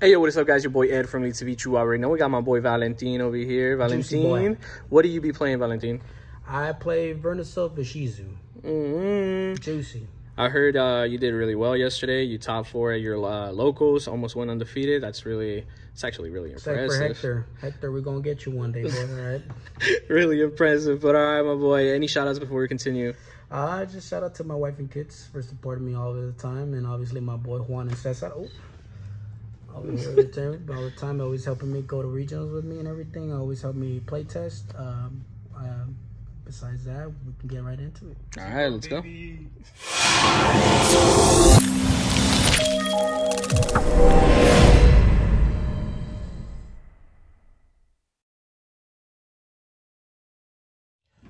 Hey, yo, what is up, guys? Your boy Ed from Leeds TV. You already know we got my boy Valentin over here. Valentin, what do you be playing, Valentin? I play Vernoself Ishizu. Juicy. I heard you did really well yesterday. You top 4 at your locals, almost went undefeated. It's actually really impressive. For Hector, we're gonna get you one day, boy. All right. Really impressive. But all right, my boy. Any shout outs before we continue? Just shout out to my wife and kids for supporting me all the time, and obviously my boy Juan and Cesar. All the time, always helping me go to regionals with me and everything. Always help me play test. Besides that, we can get right into it. All right, let's go.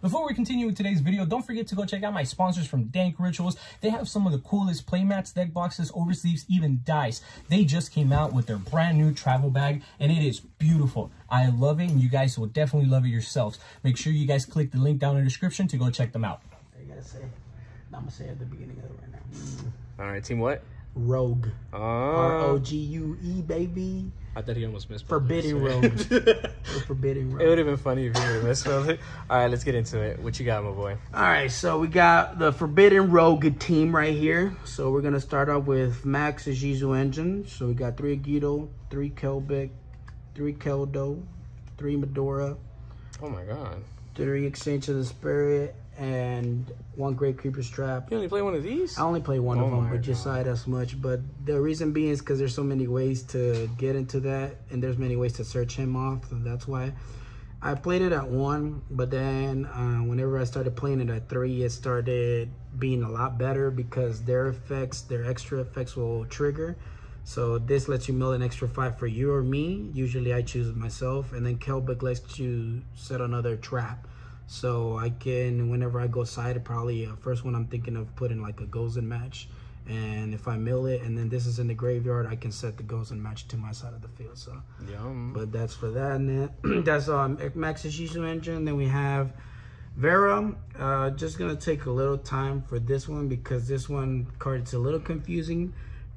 Before we continue with today's video, don't forget to go check out my sponsors from Dank Rituals. They have some of the coolest playmats, deck boxes, oversleeves, even dice. They just came out with their brand new travel bag, and it is beautiful. I love it, and you guys will definitely love it yourselves. Make sure you guys click the link down in the description to go check them out. You gotta say, I'm gonna say at the beginning of it right now. All right, team what? Rogue. R-O-G-U-E, baby. I thought he almost missed. Forbidden Rogue. Forbidden Rogue. It would have been funny if he would have misspelled it. All right, let's get into it. What you got, my boy? All right, so we got the Forbidden Rogue team right here. So we're gonna start off with Max Ishizu engine. So we got 3 Agido, 3 Kelbeck, 3 Keldo, 3 Medora. Oh my god. 3 Exchange of the Spirit, and 1 Great Creeper's Trap. You only play one of these? I only play one of them, but just side as much. But the reason being is because there's so many ways to get into that, and there's many ways to search him off. So that's why I played it at 1, but then whenever I started playing it at 3, it started being a lot better because their extra effects will trigger. So this lets you mill an extra 5 for you or me. Usually I choose myself, and then Kelbeck lets you set another trap. So I can, whenever I go side, probably first one I'm thinking of putting like a Gozen match. And if I mill it, and then this is in the graveyard, I can set the Gozen match to my side of the field. So, but that's for that. And then that's Max Ishizu engine. Then we have Vera. Just gonna take a little time for this one because this one card is a little confusing.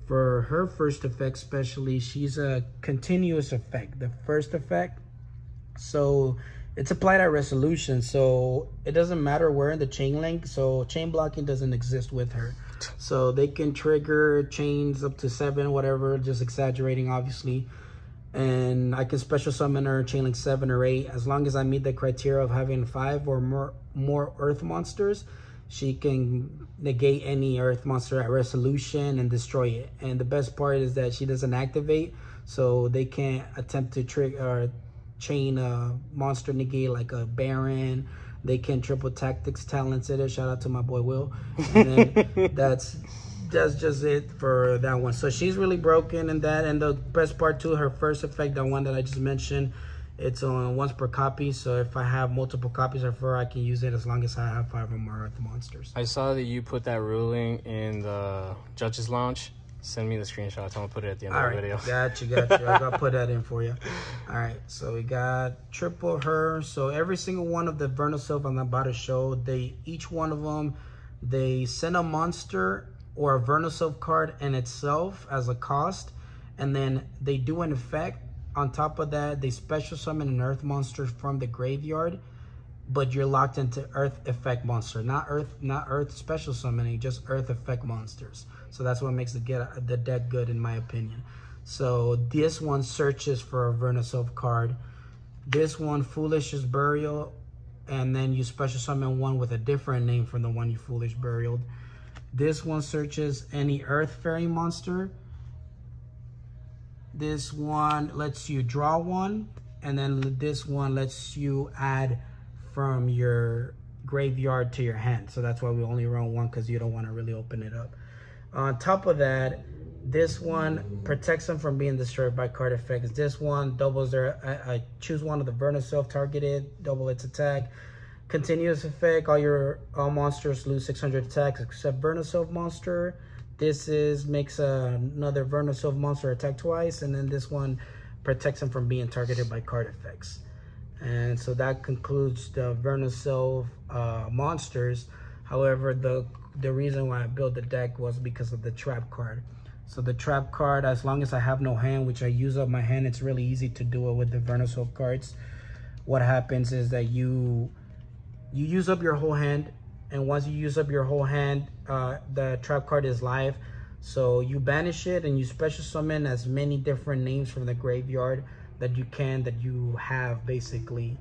For her first effect, especially, she's a continuous effect. The first effect, so it's applied at resolution, so it doesn't matter where in the chain link. So chain blocking doesn't exist with her. So they can trigger chains up to 7, whatever, just exaggerating, obviously. And I can special summon her chain link 7 or 8 as long as I meet the criteria of having 5 or more earth monsters. She can negate any earth monster at resolution and destroy it. And the best part is that she doesn't activate, so they can't attempt to trigger or chain a monster negate like a Baron. They can triple tactics talents it. Shout out to my boy Will. And then that's just it for that one. So she's really broken in that. And the best part too, her first effect, the one that I just mentioned, it's on once per copy. So if I have multiple copies of her, I can use it as long as I have 5 or more earth monsters. I saw that you put that ruling in the judges lounge. Send me the screenshot. I'm gonna put it at the end of the video. Got you. I gotta put that in for you. All right, so we got triple her. So every single one of the Vernoself I'm about to show, each one of them, they send a monster or a Vernoself card in itself as a cost, and then they do an effect. On top of that, they special summon an earth monster from the graveyard, but you're locked into earth effect monster, not earth special summoning, just earth effect monsters. So that's what makes the deck good in my opinion. So this one searches for a Vernoself card. This one, Foolish's Burial, and then you special summon one with a different name from the one you Foolish Burialed. This one searches any earth fairy monster. This one lets you draw one, and then this one lets you add from your graveyard to your hand. So that's why we only run one, because you don't want to really open it up. On top of that, this one protects them from being destroyed by card effects. This one doubles their, I choose one of the Vernoself targeted, double its attack. Continuous effect, all monsters lose 600 attacks except Vernoself monster. This makes another Vernoself monster attack twice, and then this one protects them from being targeted by card effects. And so that concludes the Vernoself monsters. However, the reason why I built the deck was because of the trap card. So the trap card, as long as I have no hand, which I use up my hand, it's really easy to do it with the Vernisol cards. What happens is that you use up your whole hand, and once you use up your whole hand, the trap card is live. So you banish it and you special summon as many different names from the graveyard that you have basically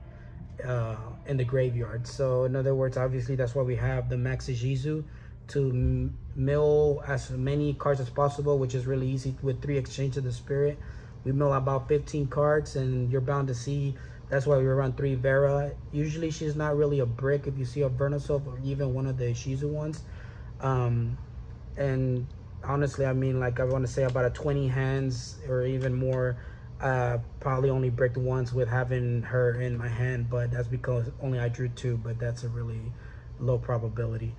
in the graveyard. So in other words, obviously that's why we have the Maxijizu, to mill as many cards as possible, which is really easy with 3 Exchange of the Spirit. We mill about 15 cards, and you're bound to see, that's why we run 3 Vera. Usually she's not really a brick if you see a Vernisol or even one of the Shizu ones. And honestly, I mean, like, I want to say about a 20 hands or even more, probably only bricked once with having her in my hand, but that's because only I drew 2, but that's a really low probability.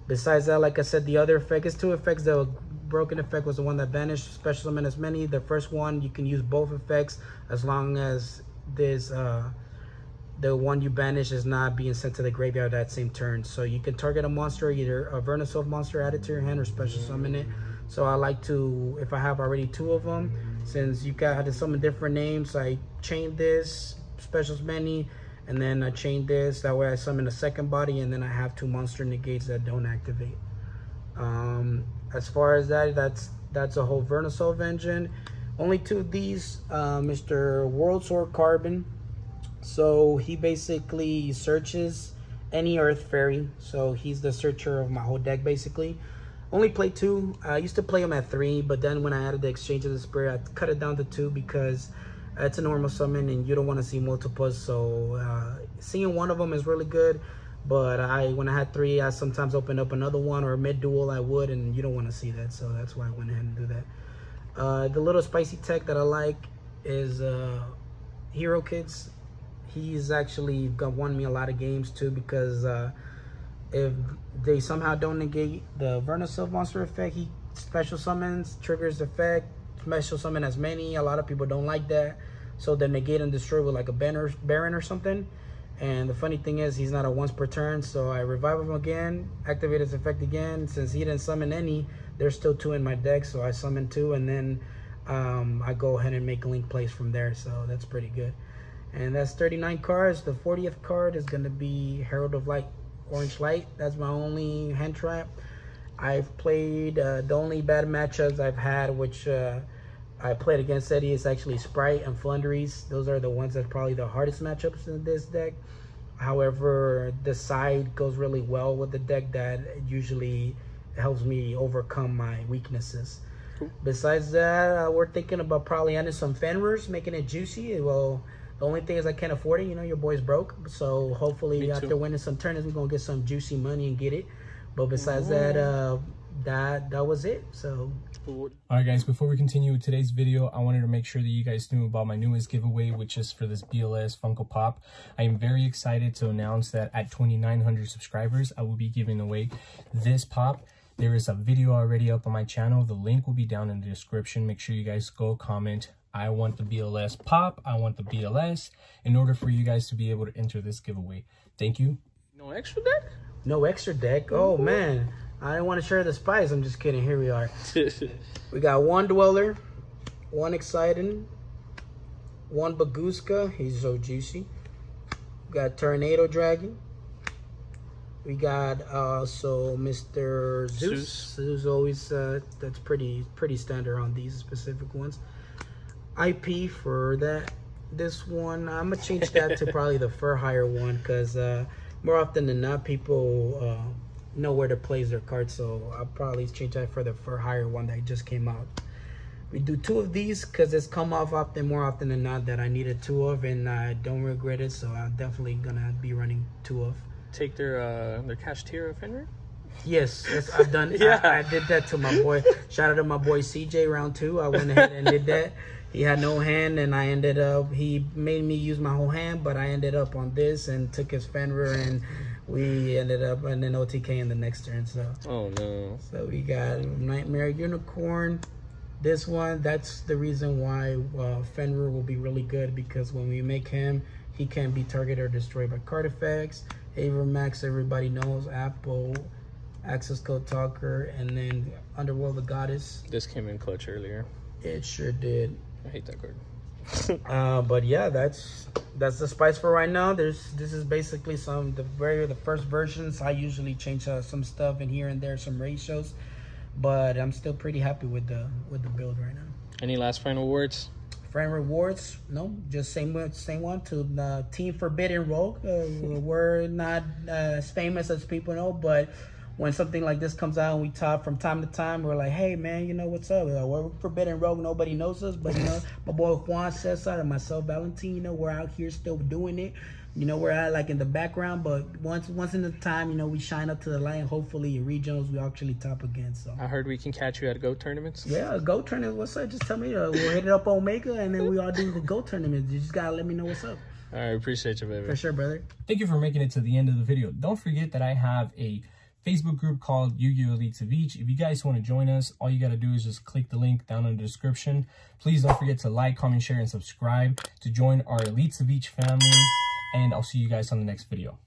Besides that, like I said, the other effect is 2 effects. The broken effect was the one that banished special summon as many. The first one, you can use both effects as long as this the one you banish is not being sent to the graveyard that same turn. So you can target a monster, either a Vernisol monster, add it to your hand, or special summon it. So I like to, if I have already 2 of them, since you got to summon different names, I chain this, specials many, and then I chain this. That way I summon a second body, and then I have 2 monster negates that don't activate. As far as that's a whole Vernisol Vengeance. Only 2 of these, Mr. World Sword Carbon. So he basically searches any Earth Fairy. So he's the searcher of my whole deck basically. Only play 2. I used to play him at 3, but then when I added the Exchange of the Spirit, I cut it down to 2 because it's a normal summon and you don't want to see multiples. So seeing one of them is really good, but when I had 3, I sometimes opened up another one, or mid duel I would, and you don't want to see that. So that's why I went ahead and do that. The little spicy tech that I like is Hero Kids. He's actually won me a lot of games too, because if they somehow don't negate the Vernisol monster effect, he special summons, triggers the effect, special summon as many. A lot of people don't like that, so they negate and destroy with like a Baron or something. And the funny thing is, he's not a once per turn, so I revive him again, activate his effect again. Since he didn't summon any, there's still 2 in my deck, so I summon 2, and then I go ahead and make link plays from there. So that's pretty good. And that's 39 cards. The 40th card is going to be Herald of Light, Orange Light. That's my only hand trap. I've played the only bad matchups I've had, which I played against Eddie, is actually Sprite and Flunderies. Those are the ones that's probably the hardest matchups in this deck. However, the side goes really well with the deck, that usually helps me overcome my weaknesses. Cool. Besides that, we're thinking about probably adding some Fenrir's, making it juicy. Well, the only thing is I can't afford it. You know, your boy's broke. So hopefully after winning some tournaments, we're going to get some juicy money and get it. But besides that, that was it. So all right, guys, before we continue with today's video, I wanted to make sure that you guys knew about my newest giveaway, which is for this BLS Funko Pop. I am very excited to announce that at 2,900 subscribers, I will be giving away this pop. There is a video already up on my channel. The link will be down in the description. Make sure you guys go comment, I want the BLS pop, I want the BLS, in order for you guys to be able to enter this giveaway. Thank you. No extra deck? No extra deck? Oh, man. I didn't want to share the spice. I'm just kidding. Here we are. We got 1 Dweller, 1 Exciting, 1 Baguska. He's so juicy. We got Tornado Dragon. We got also Mr. Zeus. Who's always that's pretty standard on these specific ones. IP for this one, I'm gonna change that to probably the Fur Hire one, because more often than not, people know where to place their cards, so I'll probably change that for the Fur Hire one that just came out. We do 2 of these because it's come off more often than not that I needed 2 of, and I don't regret it, so I'm definitely gonna be running 2 of. Take their cash tier of Fenrir? Yes, I've done. Yeah. I did that to my boy. Shout out to my boy CJ round 2. I went ahead and did that. He had no hand, and I ended up, he made me use my whole hand, but I ended up on this and took his Fenrir, and we ended up and then OTK in the next turn. So oh no. So we got Nightmare Unicorn. This one, that's the reason why Fenrir will be really good, because when we make him, he can't be targeted or destroyed by card effects. Avermax, everybody knows. access code talker, and then Underworld the Goddess. This came in clutch earlier. It sure did. I hate that card. But yeah, that's the spice for right now. This is basically the first versions. I usually change some stuff in here and there, some ratios, but I'm still pretty happy with the build right now. Any last final words? Friend rewards, no, just same one to the Team Forbidden Rogue. We're not as famous as people know, but when something like this comes out and we talk from time to time, we're like, hey man, you know what's up? We're Forbidden Rogue, nobody knows us, but you know, my boy Juan Cesar and myself, Valentin, you know, we're out here still doing it. You know, we're at like in the background, but once in the time, you know, we shine up to the light, and hopefully in regionals we actually top again. So I heard we can catch you at GO tournaments. Yeah, GO tournament. What's up? Just tell me. We'll hit it up Omega, and then we all do the GO tournament. You just gotta let me know what's up. All right, appreciate you, baby. For sure, brother. Thank you for making it to the end of the video. Don't forget that I have a Facebook group called Yu-Gi-Oh! Elites of Each. If you guys want to join us, all you got to do is just click the link down in the description. Please don't forget to like, comment, share, and subscribe to join our Elites of Each family. And I'll see you guys on the next video.